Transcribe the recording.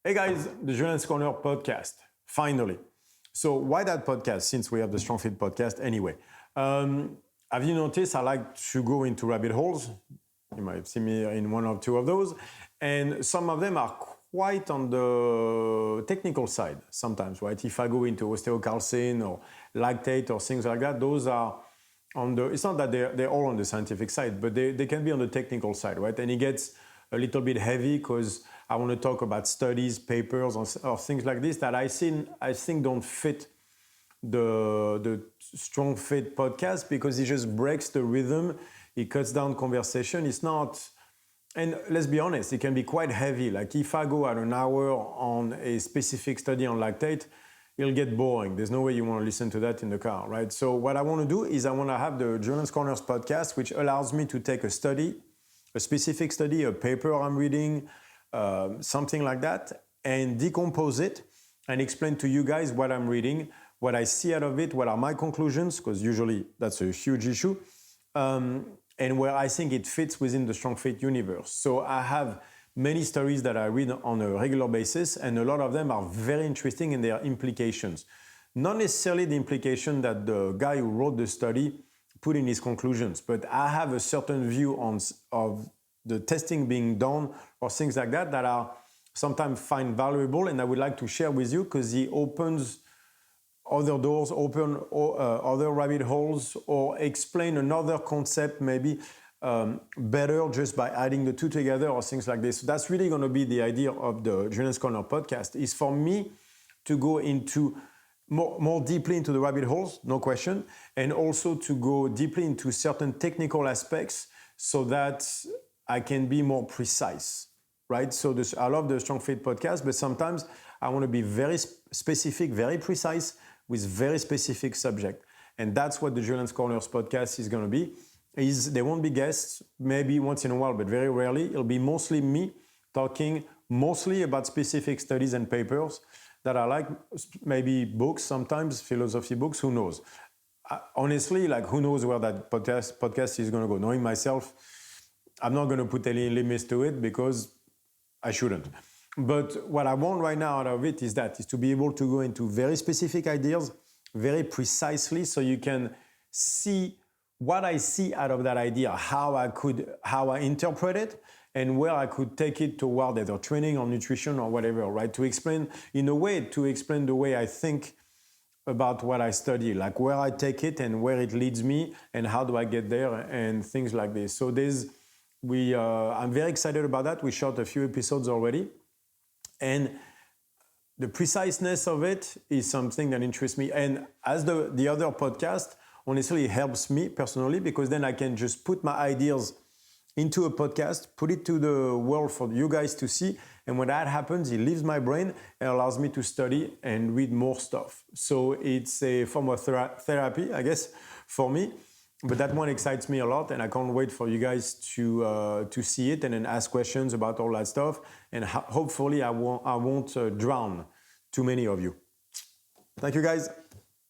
Hey guys, the Juliens Corner podcast, finally. So why that podcast, since we have the Strong Fit podcast anyway? Have you noticed I like to go into rabbit holes? You might have seen me in one or two of those. And some of them are quite on the technical side sometimes, right? If I go into osteocalcin or lactate or things like that, those are on the, it's not that they're all on the scientific side, but they can be on the technical side, right? And it gets a little bit heavy because I want to talk about studies, papers, or things like this that I think don't fit the Strong Fit podcast because it just breaks the rhythm. It cuts down conversation. It's not, and let's be honest, it can be quite heavy. Like if I go at an hour on a specific study on lactate, it'll get boring. There's no way you want to listen to that in the car, right? So what I want to do is I want to have the Juliens Corners podcast, which allows me to take a study, a specific study, a paper I'm reading, something like that, and decompose it and explain to you guys what I'm reading, what I see out of it, what are my conclusions, because usually that's a huge issue, and where I think it fits within the Strong Fit universe. So I have many stories that I read on a regular basis, and a lot of them are very interesting in their implications. Not necessarily the implication that the guy who wrote the study put in his conclusions, but I have a certain view of the testing being done or things like that that are sometimes find valuable, and I would like to share with you because he opens other doors, open other rabbit holes, or explain another concept maybe better just by adding the two together or things like this. So that's really going to be the idea of the Juliens Corner podcast, is for me to go into more deeply into the rabbit holes, no question, and also to go deeply into certain technical aspects so that I can be more precise, right? So I love the Strong Fit podcast, but sometimes I want to be very specific, very precise with very specific subject. And that's what the Juliens Corners podcast is going to be. There won't be guests, maybe once in a while, but very rarely. It'll be mostly me talking mostly about specific studies and papers that I like, maybe books, sometimes philosophy books, who knows? Honestly, like who knows where that podcast is going to go. Knowing myself, I'm not going to put any limits to it because I shouldn't. But what I want right now out of it is to be able to go into very specific ideas, very precisely, so you can see what I see out of that idea, how I interpret it, and where I could take it toward either training or nutrition or whatever, right? To explain the way I think about what I study, like where I take it and where it leads me and how do I get there and things like this. So I'm very excited about that. We shot a few episodes already. And the preciseness of it is something that interests me. And as the other podcast, honestly, it helps me personally because then I can just put my ideas into a podcast, put it to the world for you guys to see. And when that happens, it leaves my brain and allows me to study and read more stuff. So it's a form of therapy, I guess, for me. But that one excites me a lot, and I can't wait for you guys to see it and then ask questions about all that stuff. And hopefully I won't drown too many of you. Thank you, guys.